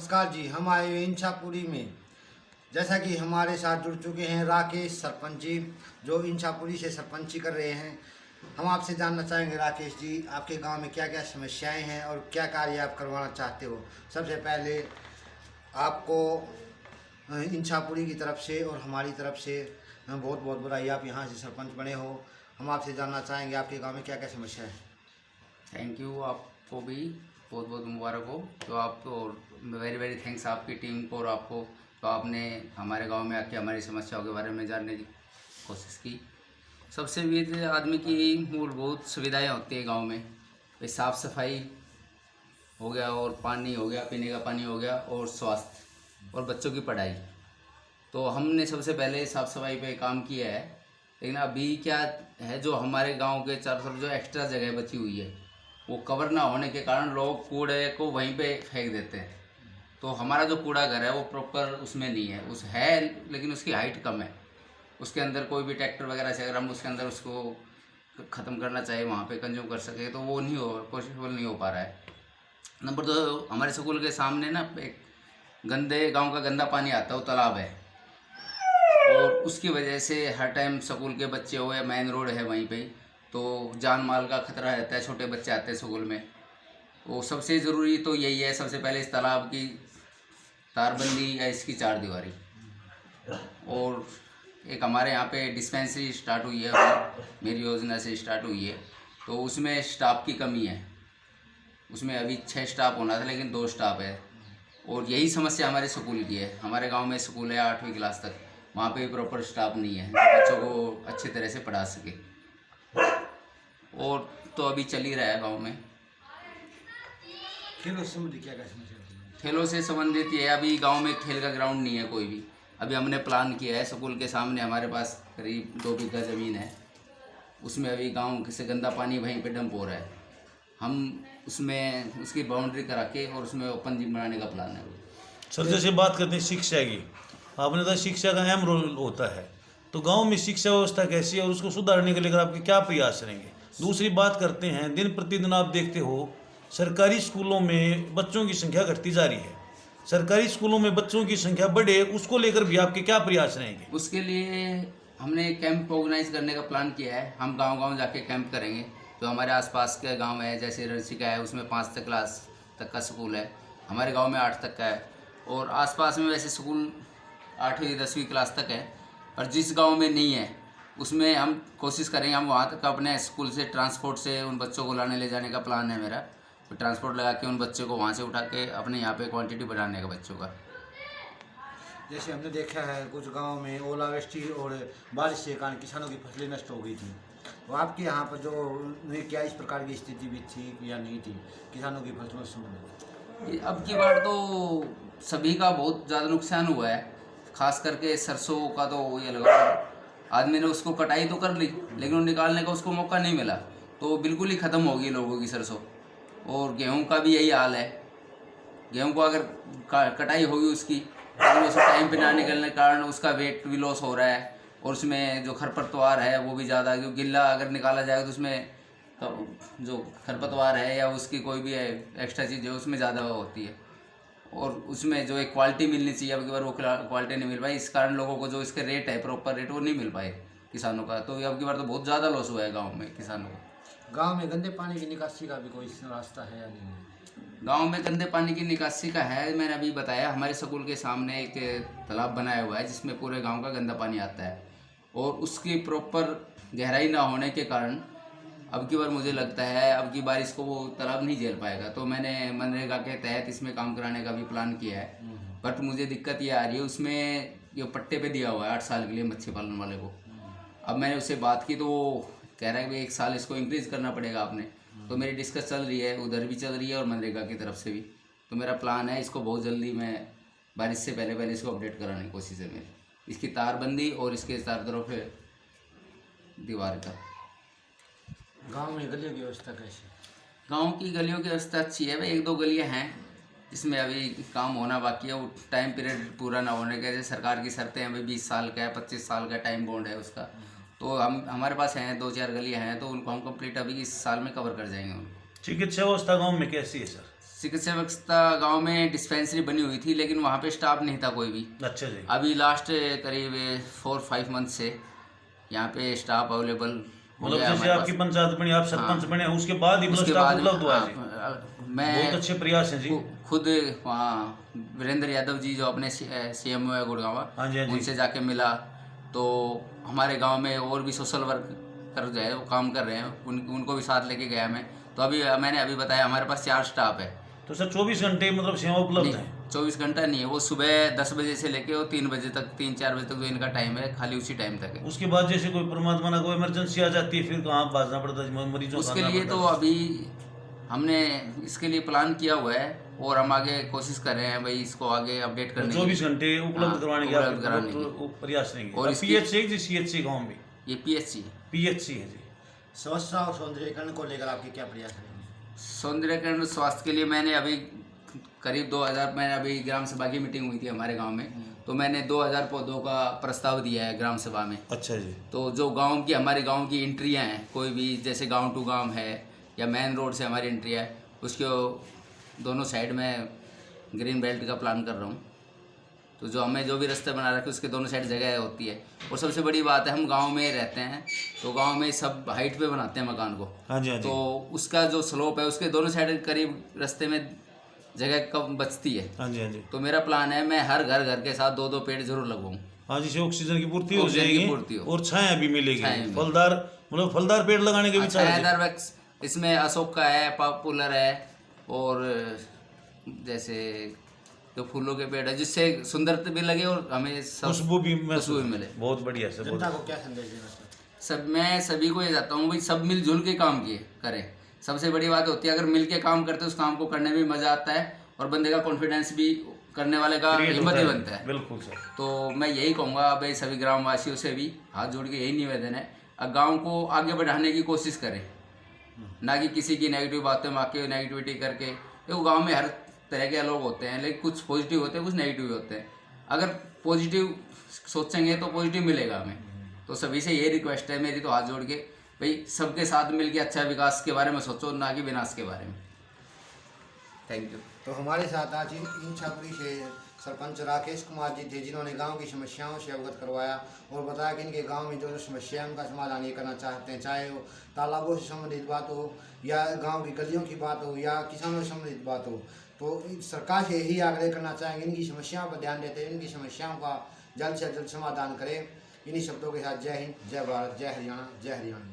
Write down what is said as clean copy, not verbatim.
नमस्कार जी, हम आए हुए इंछापुरी में। जैसा कि हमारे साथ जुड़ चुके हैं राकेश सरपंच जी, जो इंछापुरी से सरपंची कर रहे हैं। हम आपसे जानना चाहेंगे राकेश जी, आपके गांव में क्या क्या समस्याएं हैं और क्या कार्य आप करवाना चाहते हो। सबसे पहले आपको इंछापुरी की तरफ से और हमारी तरफ से बहुत बहुत बधाई, आप यहाँ से सरपंच बने हो। हम आपसे जानना चाहेंगे आपके गाँव में क्या क्या समस्या है। थैंक यू, आपको भी बहुत बहुत मुबारक हो। तो आपको वेरी वेरी थैंक्स आपकी टीम को और आपको, तो आपने हमारे गांव में आके हमारी समस्याओं के बारे में जानने की कोशिश की। सबसे विविध आदमी की मूलभूत सुविधाएं होती है गांव में। भाई साफ़ सफाई हो गया, और पानी हो गया, पीने का पानी हो गया, और स्वास्थ्य और बच्चों की पढ़ाई। तो हमने सबसे पहले साफ़ सफाई पे काम किया है। लेकिन अभी क्या है, जो हमारे गांव के चारों तरफ जो एक्स्ट्रा जगह बची हुई है, वो कवर ना होने के कारण लोग कूड़े को वहीं पे फेंक देते हैं। तो हमारा जो कूड़ा घर है वो प्रॉपर उसमें नहीं है, उस है लेकिन उसकी हाइट कम है। उसके अंदर कोई भी ट्रैक्टर वगैरह से अगर हम उसके अंदर उसको ख़त्म करना चाहिए, वहाँ पे कंज्यूम कर सके, तो वो नहीं हो, पॉसिबल नहीं हो पा रहा है। नंबर 2, हमारे स्कूल के सामने ना एक गांव का गंदा पानी आता है, वो तालाब है, और उसकी वजह से हर टाइम स्कूल के बच्चे हो या मेन रोड है वहीं पे, तो जान माल का खतरा रहता है। छोटे बच्चे आते हैं स्कूल में, वो सबसे ज़रूरी तो यही है। सबसे पहले इस तालाब की तारबंदी या इसकी चार दीवारी। और एक हमारे यहाँ पे डिस्पेंसरी स्टार्ट हुई है, मेरी योजना से स्टार्ट हुई है, तो उसमें स्टाफ की कमी है। उसमें अभी 6 स्टाफ होना था लेकिन 2 स्टाफ है, और यही समस्या हमारे स्कूल की है। हमारे गांव में स्कूल है 8वीं क्लास तक, वहाँ पे प्रॉपर स्टाफ नहीं है जो बच्चों को अच्छी तरह से पढ़ा सके। और तो अभी चल ही रहा है गांव में। खेलों से संबंधित क्या क्या समस्या है? खेलों से संबंधित ये है, अभी गांव में खेल का ग्राउंड नहीं है कोई भी। अभी हमने प्लान किया है, स्कूल के सामने हमारे पास करीब 2 बीघा ज़मीन है, उसमें अभी गांव से गंदा पानी वहीं पे डंप हो रहा है। हम उसमें उसकी बाउंड्री करा के और उसमें ओपन जिम बनाने का प्लान है। सर, जैसे बात करते हैं शिक्षा की, आपने कहा शिक्षा का अहम रोल होता है, तो गांव में शिक्षा व्यवस्था कैसी है और उसको सुधारने के लिए आपके क्या प्रयास रहेंगे? दूसरी बात करते हैं, दिन प्रतिदिन आप देखते हो सरकारी स्कूलों में बच्चों की संख्या घटती जा रही है। सरकारी स्कूलों में बच्चों की संख्या बढ़े, उसको लेकर भी आपके क्या प्रयास रहेंगे? उसके लिए हमने कैंप ऑर्गेनाइज करने का प्लान किया है। हम गांव-गांव जाके कैंप करेंगे। जो हमारे आसपास के गांव है, जैसे रसिका है, उसमें 5 तक क्लास तक का स्कूल है। हमारे गांव में 8 तक का है, और आसपास में वैसे स्कूल 8वीं 10वीं क्लास तक है। पर जिस गांव में नहीं है उसमें हम कोशिश करेंगे, हम वहाँ तक अपने स्कूल से ट्रांसपोर्ट से उन बच्चों को लाने ले जाने का प्लान है मेरा। तो ट्रांसपोर्ट लगा के उन बच्चों को वहाँ से उठा के अपने यहाँ पे क्वांटिटी बढ़ाने का बच्चों का। जैसे हमने देखा है कुछ गांव में ओलावृष्टि और बारिश के कारण किसानों की फसलें नष्ट हो गई थी, तो आपके यहाँ पर जो क्या इस प्रकार की स्थिति भी थी या नहीं थी किसानों की फसलों से संबंधित? अब की बार तो सभी का बहुत ज़्यादा नुकसान हुआ है, खास करके सरसों का। तो ये लगा आदमी ने उसको कटाई तो कर ली, लेकिन वो निकालने का उसको मौका नहीं मिला, तो बिल्कुल ही ख़त्म हो गई लोगों की सरसों। और गेहूं का भी यही हाल है। गेहूं को अगर कटाई होगी उसकी, लेकिन उसको टाइम पे ना निकलने के कारण उसका वेट भी लॉस हो रहा है, और उसमें जो खरपतवार है वो भी ज़्यादा, क्योंकि गिल्ला अगर निकाला जाएगा तो उसमें तो जो खरपतवार है या उसकी कोई भी एक्स्ट्रा चीज़ है उसमें ज़्यादा होती है, और उसमें जो एक क्वालिटी मिलनी चाहिए अब की बार वो क्वालिटी नहीं मिल पाई। इस कारण लोगों को जो इसके रेट है, प्रॉपर रेट, वो नहीं मिल पाए किसानों का। तो अब की बार तो बहुत ज़्यादा लॉस हुआ है गाँव में किसानों को। गांव में गंदे पानी की निकासी का भी कोई रास्ता है या नहीं? गांव में गंदे पानी की निकासी का है, मैंने अभी बताया। हमारे स्कूल के सामने एक तालाब बनाया हुआ है जिसमें पूरे गांव का गंदा पानी आता है, और उसकी प्रॉपर गहराई ना होने के कारण अब की बार मुझे लगता है अब की बारिश को वो तालाब नहीं झेल पाएगा। तो मैंने मनरेगा के तहत इसमें काम कराने का भी प्लान किया है। बट मुझे दिक्कत ये आ रही है, उसमें ये पट्टे पे दिया हुआ है 8 साल के लिए मच्छी पालन वाले को। अब मैंने उससे बात की तो वो कह रहा है कि 1 साल इसको इंक्रीज़ करना पड़ेगा आपने। तो मेरी डिस्कस चल रही है, उधर भी चल रही है और मनरेगा की तरफ से भी। तो मेरा प्लान है इसको बहुत जल्दी, मैं बारिश से पहले पहले इसको अपडेट कराने की कोशिश है मेरी, इसकी तारबंदी और इसके चारों तरफ दीवार का। गांव में गलियों की व्यवस्था कैसी? गांव की गलियों की व्यवस्था अच्छी है। भाई 1-2 गलियां हैं जिसमें अभी काम होना बाकी है, वो टाइम पीरियड पूरा ना होने के, जैसे सरकार की शर्तें हैं भाई 20 साल का है, 25 साल का टाइम बॉन्ड है उसका। तो हमारे पास हैं 2-4 गलियां हैं, तो उनको हम कंप्लीट अभी इस साल में कवर कर जाएंगे उनको। चिकित्सा व्यवस्था गांव में कैसी है सर? चिकित्सा व्यवस्था गांव में डिस्पेंसरी बनी हुई थी, लेकिन वहाँ पे स्टाफ नहीं था कोई भी। अच्छा जी। अभी लास्ट करीब 4-5 मंथ से यहाँ पे स्टाफ अवेलेबल हो मतलब गया जैसे हमारे आपकी पास। पंचायत बनी, आप सरपंच बने, उसके बाद ही मतलब उसके स्टाफ बाद उपलब्ध हुआ जी। मैं बहुत अच्छे प्रयास हैं जी। खुद वहाँ वीरेंद्र यादव जी जो अपने CMO है गुड़गांव, हाँ जी, हाँ जी। उनसे जाके मिला। तो हमारे गांव में और भी सोशल वर्कर जो है वो काम कर रहे हैं, उनको भी साथ लेके गया मैं। तो अभी मैंने अभी बताया हमारे पास 4 स्टाफ है। तो सर 24 घंटे मतलब सेवा उपलब्ध है? 24 घंटा नहीं है, वो सुबह 10 बजे से लेके वो 3 बजे तक, 3-4 बजे तक जो इनका टाइम है, खाली उसी टाइम तक है। उसके बाद जैसे कोई परमात्मा ना कोई इमरजेंसी आ जाती है, फिर कहाँ भागना पड़ता है मरीजों को? उसके लिए तो अभी हमने इसके लिए प्लान किया हुआ है और हम आगे कोशिश कर रहे हैं भाई इसको आगे अपडेट करने की। 24 घंटे उपलब्ध करवाने के उपलब्ध कराने की। आप प्रयास नहीं और और इसकी- PHC जी, CHC गाँव में? ये PHC है। PHC है जी। स्वच्छता और सौंदर्यीकरण को लेकर आपके क्या प्रयास रहेंगे? सौंदर्यकरण स्वास्थ्य के लिए मैंने अभी करीब 2000, मैंने अभी ग्राम सभा की मीटिंग हुई थी हमारे गांव में, तो मैंने 2000 पौधों का प्रस्ताव दिया है ग्राम सभा में। अच्छा जी। तो जो गांव की, हमारे गांव की एंट्रियां हैं, कोई भी जैसे गांव टू गांव है या मेन रोड से हमारी एंट्री है, उसके दोनों साइड में ग्रीन बेल्ट का प्लान कर रहा हूँ। तो जो हमें जो भी रास्ते बना रखे उसके दोनों साइड जगह होती है। और सबसे बड़ी बात है, हम गांव में रहते हैं तो गांव में सब हाइट पे बनाते हैं मकान को। हाँ जी, हाँ जी। तो उसका जो स्लोप है उसके दोनों साइड करीब रास्ते में जगह कम बचती है। हाँ जी, हाँ जी। तो मेरा प्लान है मैं हर घर के साथ 2-2 पेड़ जरूर लगवाऊँ। हाँ, जिससे ऑक्सीजन की पूर्ति हो ऑक्सीजन की जाएगी पूर्ति हो। और छाया भी मिलेगी। छाया भी। फलदार, मतलब फलदार पेड़ लगाने के विचार है जी। छायादार वृक्ष इसमें अशोक का है, पॉपुलर है, और जैसे जो फूलों के पेड़ है जिससे सुंदरता भी लगे और हमें खुशबू भी खुशबू भी मिले। बहुत बढ़िया सर। जनता को क्या संदेश देना चाहते हैं? मैं सभी को ये चाहता हूँ भाई सब मिलजुल के काम करें। सबसे बड़ी बात होती है अगर मिल के काम करते हैं उस काम को करने में मजा आता है और बंदे का कॉन्फिडेंस भी, करने वाले का हिम्मत ही बनता है। बिल्कुल सर। तो मैं यही कहूँगा भाई सभी ग्रामवासियों से भी हाथ जोड़ के यही निवेदन है, गांव को आगे बढ़ाने की कोशिश करें, ना कि किसी की नेगेटिव बातें में आके नेगेटिविटी करके। देखो गांव में हर तरह के लोग होते हैं, लेकिन कुछ पॉजिटिव होते हैं, कुछ नेगेटिव होते हैं। अगर पॉजिटिव सोचेंगे तो पॉजिटिव मिलेगा हमें। तो सभी से यही रिक्वेस्ट है मेरी, तो हाथ जोड़ के भाई सबके साथ मिलके अच्छा विकास के बारे में सोचो, ना कि विनाश के बारे में। Thank you. तो हमारे साथ आज इन छापुरी से सरपंच राकेश कुमार जी थे, जिन्होंने गांव की समस्याओं से अवगत करवाया और बताया कि इनके गांव में जो समस्याएं उनका समाधान ये करना चाहते हैं, चाहे वो तालाबों से संबंधित बात हो या गांव की गलियों की बात हो या किसानों से संबंधित बात हो। तो सरकार से यही आग्रह करना चाहेंगे इनकी समस्याओं पर ध्यान देते हैं, इनकी समस्याओं का जल्द से जल्द समाधान करें। इन्हीं शब्दों के साथ जय हिंद, जय भारत, जय हरियाणा, जय हरियाणा।